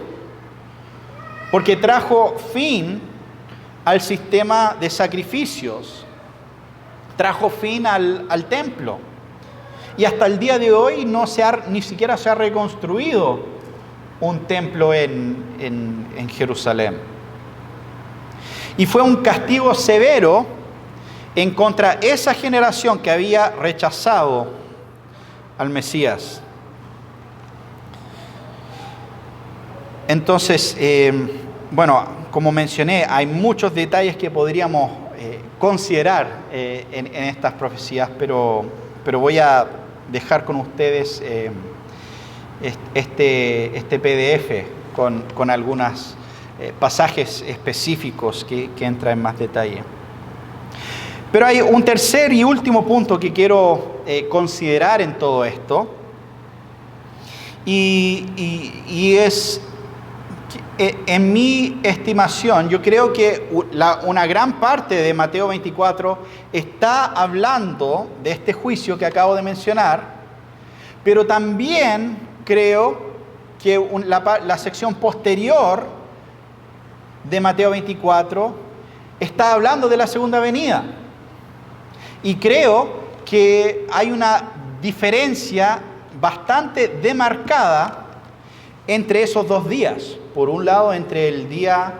S1: porque trajo fin al sistema de sacrificios, trajo fin al templo. Y hasta el día de hoy ni siquiera se ha reconstruido un templo en Jerusalén. Y fue un castigo severo en contra de esa generación que había rechazado al Mesías. Entonces, bueno, como mencioné, hay muchos detalles que podríamos considerar en estas profecías, pero voy a dejar con ustedes este PDF con algunos pasajes específicos que entran en más detalle. Pero hay un tercer y último punto que quiero considerar en todo esto, y es, en mi estimación, yo creo que una gran parte de Mateo 24 está hablando de este juicio que acabo de mencionar, pero también creo que la sección posterior de Mateo 24 está hablando de la segunda venida. Y creo que hay una diferencia bastante demarcada entre esos dos días. Por un lado, entre el día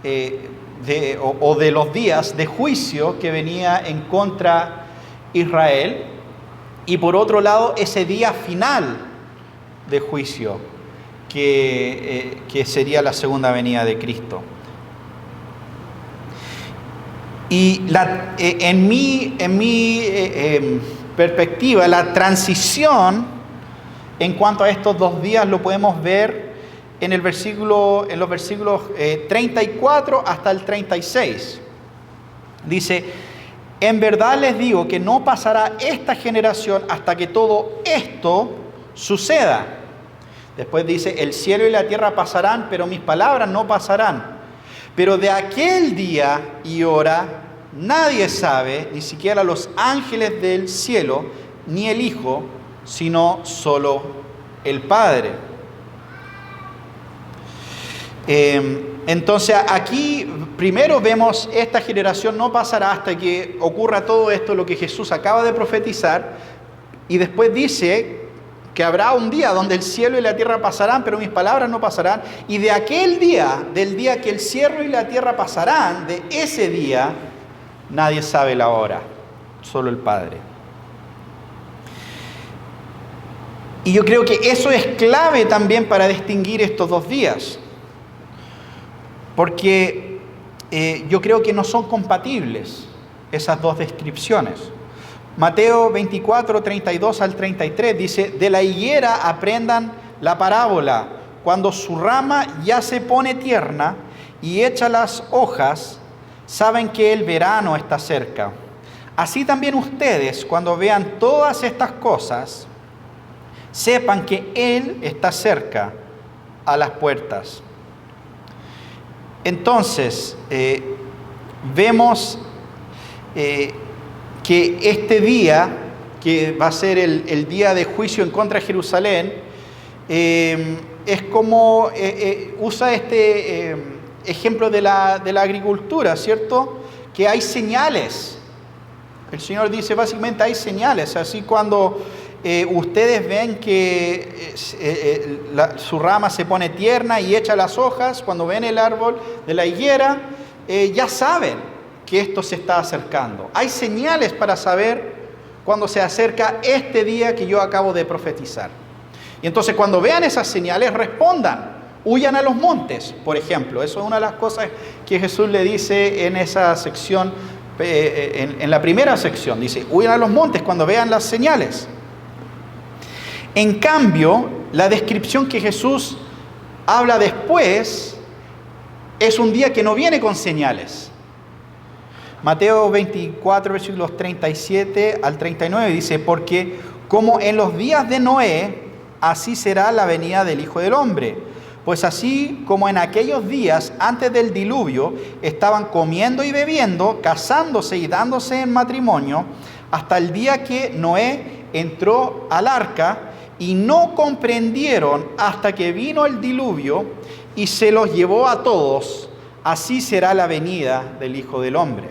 S1: de los días de juicio que venía en contra Israel, y por otro lado, ese día final de juicio que sería la segunda venida de Cristo. Y en mi perspectiva, la transición en cuanto a estos dos días lo podemos ver en los versículos 34 hasta el 36. Dice, en verdad les digo que no pasará esta generación hasta que todo esto suceda. Después dice, el cielo y la tierra pasarán, pero mis palabras no pasarán. Pero de aquel día y hora nadie sabe, ni siquiera los ángeles del cielo, ni el Hijo, sino solo el Padre. Entonces aquí primero vemos, esta generación no pasará hasta que ocurra todo esto, lo que Jesús acaba de profetizar, y después dice que habrá un día donde el cielo y la tierra pasarán, pero mis palabras no pasarán. Y de aquel día, del día que el cielo y la tierra pasarán, de ese día, nadie sabe la hora, solo el Padre. Y yo creo que eso es clave también para distinguir estos dos días. Porque yo creo que no son compatibles esas dos descripciones. Mateo 24, 32 al 33 dice: de la higuera aprendan la parábola. Cuando su rama ya se pone tierna y echa las hojas, saben que el verano está cerca. Así también ustedes, cuando vean todas estas cosas, sepan que Él está cerca a las puertas. Entonces, vemos que este día, que va a ser el día de juicio en contra de Jerusalén, es como usa este ejemplo de la agricultura, ¿cierto? Que hay señales. El Señor dice básicamente hay señales. Así cuando ustedes ven que su rama se pone tierna y echa las hojas, cuando ven el árbol de la higuera, ya saben que esto se está acercando. Hay señales para saber cuando se acerca este día que yo acabo de profetizar. Y entonces cuando vean esas señales, respondan, huyan a los montes, por ejemplo. Eso es una de las cosas que Jesús le dice en esa sección, en la primera sección. Dice, huyan a los montes cuando vean las señales. En cambio, la descripción que Jesús habla después es un día que no viene con señales. Mateo 24, versículos 37 al 39 dice: porque como en los días de Noé, así será la venida del Hijo del Hombre. Pues así como en aquellos días antes del diluvio estaban comiendo y bebiendo, casándose y dándose en matrimonio, hasta el día que Noé entró al arca, y no comprendieron hasta que vino el diluvio y se los llevó a todos, así será la venida del Hijo del Hombre.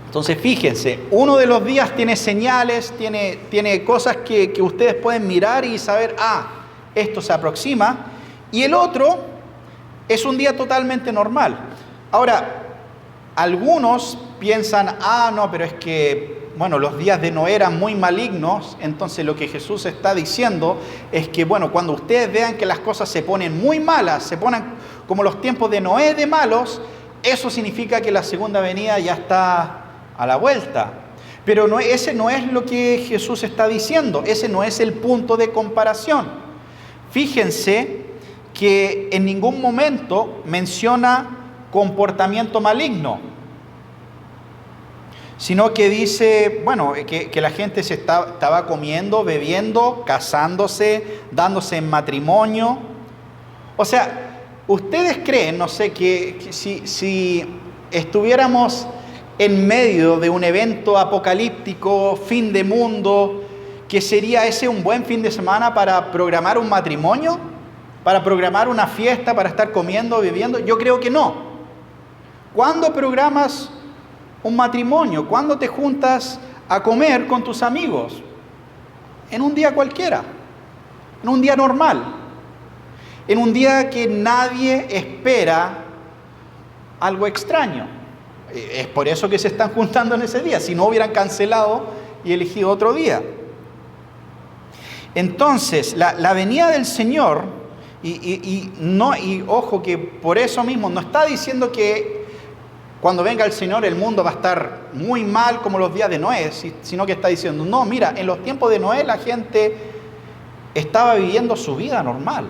S1: Entonces fíjense, uno de los días tiene señales, tiene cosas que ustedes pueden mirar y saber, esto se aproxima, y el otro es un día totalmente normal. Ahora, algunos piensan, no, pero es que, los días de Noé eran muy malignos, entonces lo que Jesús está diciendo es que, cuando ustedes vean que las cosas se ponen muy malas, se ponen como los tiempos de Noé de malos, eso significa que la segunda venida ya está a la vuelta. Pero ese no es lo que Jesús está diciendo, ese no es el punto de comparación. Fíjense que en ningún momento menciona comportamiento maligno, sino que dice, que la gente estaba comiendo, bebiendo, casándose, dándose en matrimonio. O sea, ustedes creen, no sé, que si estuviéramos en medio de un evento apocalíptico, fin de mundo, que sería ese un buen fin de semana para programar un matrimonio, para programar una fiesta, para estar comiendo, bebiendo. Yo creo que no. ¿Cuándo programas un matrimonio? ¿Cuándo te juntas a comer con tus amigos? En un día cualquiera, en un día normal, en un día que nadie espera algo extraño. Es por eso que se están juntando en ese día, si no hubieran cancelado y elegido otro día. Entonces, la venida del Señor, y ojo que por eso mismo no está diciendo que cuando venga el Señor el mundo va a estar muy mal como los días de Noé, sino que está diciendo, no, mira, en los tiempos de Noé la gente estaba viviendo su vida normal.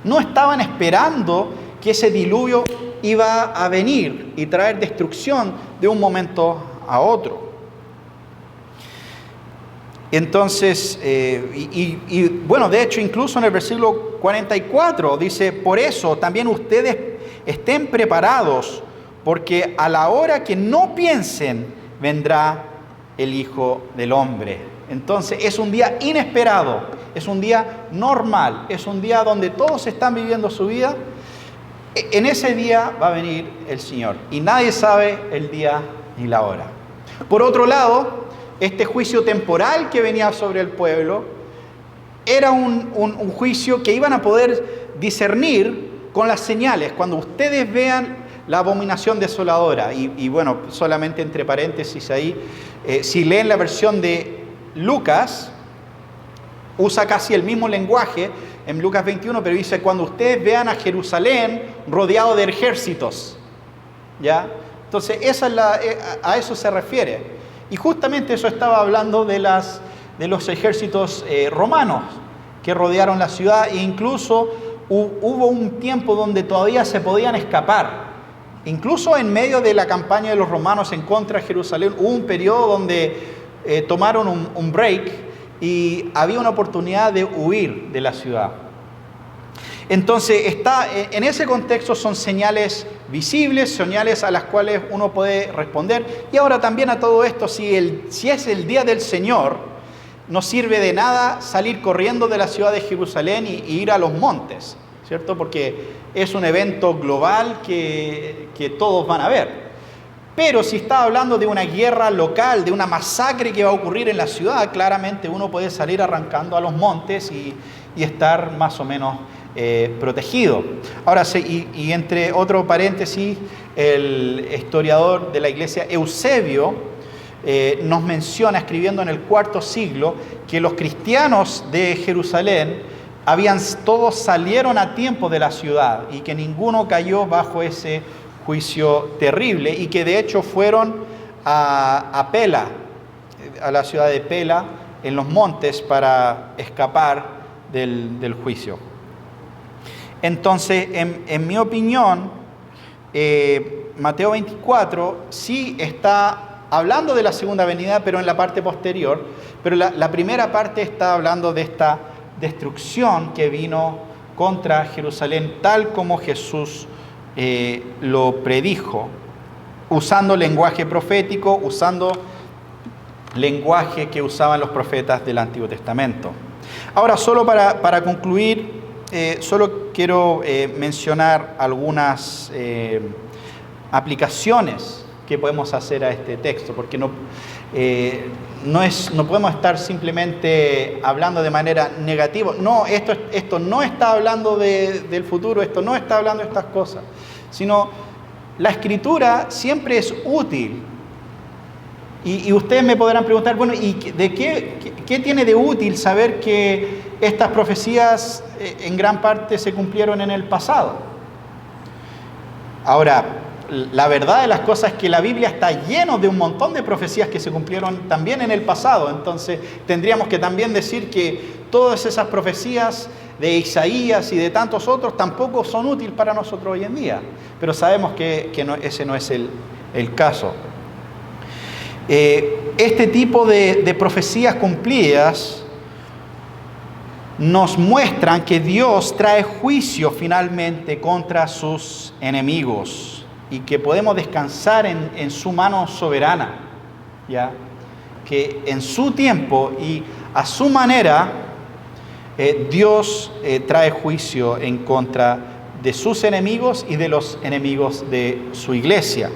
S1: No estaban esperando que ese diluvio iba a venir y traer destrucción de un momento a otro. Entonces, de hecho, incluso en el versículo 44 dice, por eso también ustedes estén preparados, porque a la hora que no piensen, vendrá el Hijo del Hombre. Entonces, es un día inesperado, es un día normal, es un día donde todos están viviendo su vida. En ese día va a venir el Señor y nadie sabe el día ni la hora. Por otro lado, este juicio temporal que venía sobre el pueblo, era un juicio que iban a poder discernir con las señales. Cuando ustedes vean la abominación desoladora, y bueno, solamente entre paréntesis ahí, si leen la versión de Lucas, usa casi el mismo lenguaje en Lucas 21, pero dice, cuando ustedes vean a Jerusalén rodeado de ejércitos, ¿ya? Entonces, a eso se refiere. Y justamente eso estaba hablando de los ejércitos romanos que rodearon la ciudad, e incluso hubo un tiempo donde todavía se podían escapar. Incluso en medio de la campaña de los romanos en contra de Jerusalén, hubo un periodo donde tomaron un break y había una oportunidad de huir de la ciudad. Entonces, en ese contexto son señales visibles, señales a las cuales uno puede responder. Y ahora también a todo esto, si es el día del Señor, no sirve de nada salir corriendo de la ciudad de Jerusalén y ir a los montes, ¿cierto? Porque es un evento global que todos van a ver. Pero si está hablando de una guerra local, de una masacre que va a ocurrir en la ciudad, claramente uno puede salir arrancando a los montes y estar más o menos protegido. Ahora, y entre otro paréntesis, el historiador de la iglesia Eusebio nos menciona, escribiendo en el IV siglo, que los cristianos de Jerusalén todos salieron a tiempo de la ciudad y que ninguno cayó bajo ese juicio terrible, y que de hecho fueron a Pela, a la ciudad de Pela, en los montes, para escapar del juicio. Entonces, en mi opinión, Mateo 24 sí está hablando de la segunda venida, pero en la parte posterior. Pero la primera parte está hablando de esta destrucción que vino contra Jerusalén, tal como Jesús lo predijo, usando lenguaje profético, usando lenguaje que usaban los profetas del Antiguo Testamento. Ahora, solo para concluir, solo quiero mencionar algunas aplicaciones que podemos hacer a este texto, porque no podemos estar simplemente hablando de manera negativa. No, esto no está hablando del futuro, esto no está hablando de estas cosas, sino la Escritura siempre es útil. Y ustedes me podrán preguntar, bueno, ¿y de qué tiene de útil saber que estas profecías en gran parte se cumplieron en el pasado? Ahora, la verdad de las cosas es que la Biblia está llena de un montón de profecías que se cumplieron también en el pasado. Entonces, tendríamos que también decir que todas esas profecías de Isaías y de tantos otros tampoco son útiles para nosotros hoy en día. Pero sabemos que ese no es el caso. Este tipo de profecías cumplidas nos muestran que Dios trae juicio finalmente contra sus enemigos y que podemos descansar en su mano soberana, ¿ya? Que en su tiempo y a su manera Dios trae juicio en contra de sus enemigos y de los enemigos de su iglesia.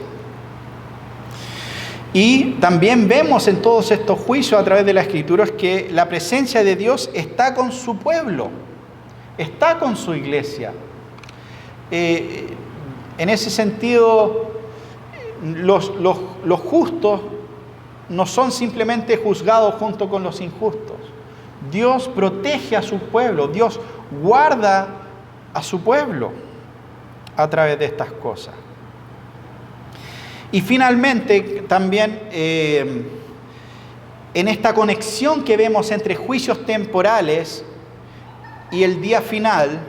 S1: Y también vemos en todos estos juicios a través de la Escritura que la presencia de Dios está con su pueblo, está con su iglesia. En ese sentido, los justos no son simplemente juzgados junto con los injustos. Dios protege a su pueblo, Dios guarda a su pueblo a través de estas cosas. Y finalmente, también en esta conexión que vemos entre juicios temporales y el día final,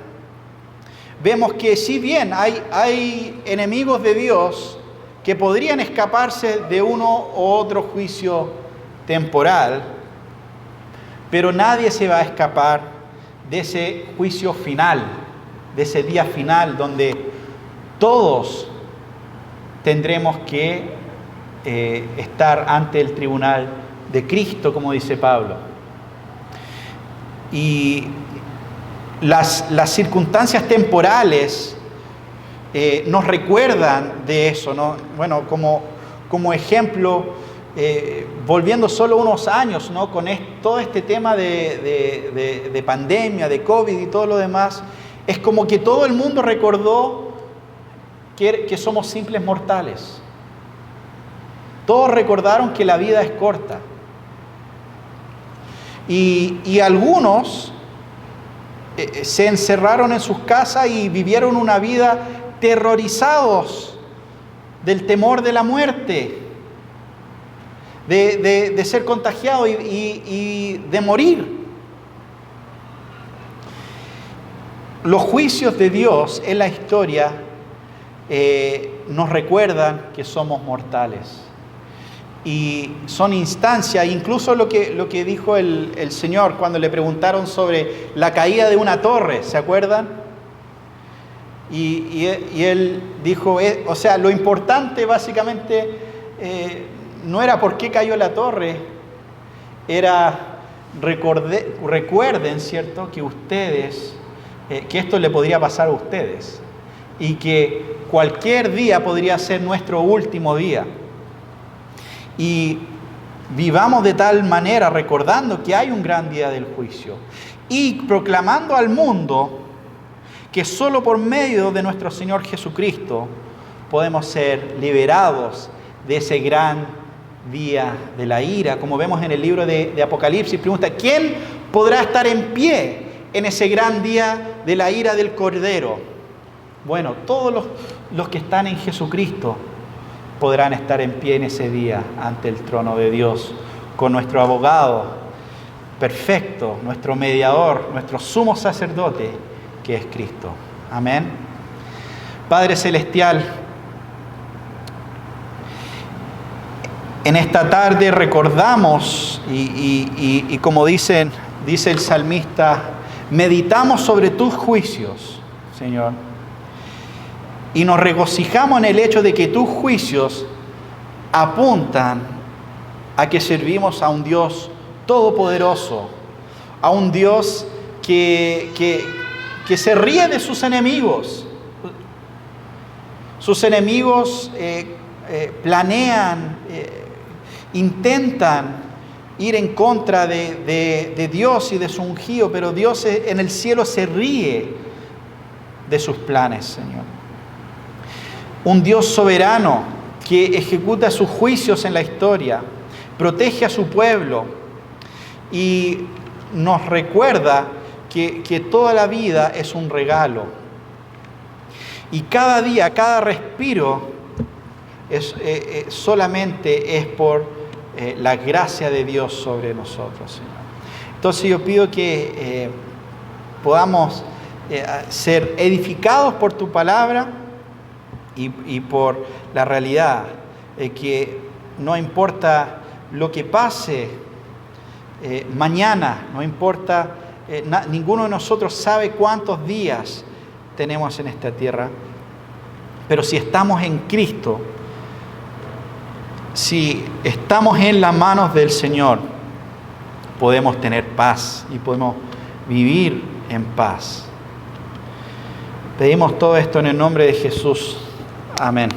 S1: vemos que si bien hay enemigos de Dios que podrían escaparse de uno u otro juicio temporal, pero nadie se va a escapar de ese juicio final, de ese día final donde todos tendremos que estar ante el tribunal de Cristo, como dice Pablo. Y las circunstancias temporales nos recuerdan de eso, ¿no? Bueno, como ejemplo, volviendo solo unos años, ¿no? Con todo este tema de pandemia, de COVID y todo lo demás, es como que todo el mundo recordó que somos simples mortales. Todos recordaron que la vida es corta. Y algunos se encerraron en sus casas y vivieron una vida terrorizados del temor de la muerte, de ser contagiados y de morir. Los juicios de Dios en la historia nos recuerdan que somos mortales. Y son instancias, incluso lo que dijo el Señor cuando le preguntaron sobre la caída de una torre, ¿se acuerdan? Y Él dijo, o sea, lo importante básicamente no era por qué cayó la torre, era recuerden, ¿cierto?, que ustedes, que esto le podría pasar a ustedes y que cualquier día podría ser nuestro último día. Y vivamos de tal manera recordando que hay un gran día del juicio y proclamando al mundo que solo por medio de nuestro Señor Jesucristo podemos ser liberados de ese gran día de la ira. Como vemos en el libro de Apocalipsis, pregunta, ¿quién podrá estar en pie en ese gran día de la ira del Cordero? Bueno, todos los que están en Jesucristo podrán estar en pie en ese día ante el trono de Dios, con nuestro abogado perfecto, nuestro mediador, nuestro sumo sacerdote, que es Cristo. Amén. Padre Celestial, en esta tarde recordamos y como dice el salmista, meditamos sobre tus juicios, Señor. Y nos regocijamos en el hecho de que tus juicios apuntan a que servimos a un Dios todopoderoso, a un Dios que se ríe de sus enemigos. Sus enemigos planean, intentan ir en contra de Dios y de su ungido, pero Dios en el cielo se ríe de sus planes, Señor. Un Dios soberano que ejecuta sus juicios en la historia, protege a su pueblo y nos recuerda que toda la vida es un regalo. Y cada día, cada respiro solamente es por la gracia de Dios sobre nosotros, Señor. Entonces yo pido que podamos ser edificados por tu palabra y por la realidad que no importa lo que pase mañana, no importa, ninguno de nosotros sabe cuántos días tenemos en esta tierra, pero si estamos en Cristo, si estamos en las manos del Señor, podemos tener paz y podemos vivir en paz. Pedimos todo esto en el nombre de Jesús. Amén.